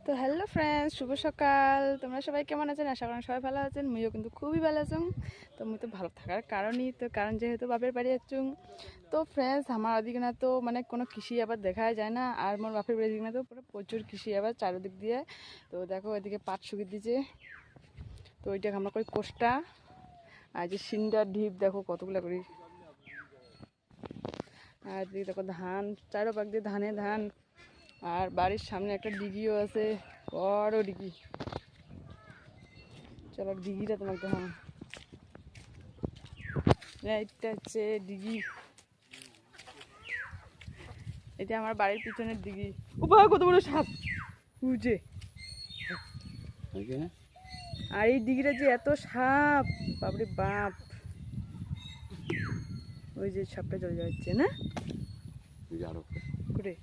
তো hello friends, শুভ সকাল। তোমরা সবাই কেমন আছেন? আশা করেন সবাই ভালো আছেন। মুইও কিন্তু খুবই ভালো আছেন। তো মুই তো ভালো থাকার কারণ যেহেতু বাপের বাড়ি আছুং। তো ফ্রেন্ডস, আমার ওদিকে না তো মানে কোনো কৃষি আবাদ দেখা যায় না, আর মোর বাপের বাড়ির দিকে না তো পুরো প্রচুর কৃষি আবাদ চারিদিক দিয়ে। তো দেখো এদিকে পাট শুকিয়ে দিয়েছে, তো ওইটা আমরা করি কোষ্টা। আর যে সিন্ডার ঢিপ দেখো কতগুলো করি। আর এদিকে দেখো ধান, চারোপাক দিয়ে ধান। আর বাড়ির সামনে একটা ডিগিও আছে, বড় ডিগি। চলো ডিগিটা তোমাকে দেখাম। এটা হচ্ছে ডিগি, এটা আমার বাড়ির পিছনের দিঘি। উপা কত বড় সাপ বুঝে। আর এই দিঘিটা যে এত সাপ, বাপরে বাপ। ওই যে সাপটা চলে যাচ্ছে না করে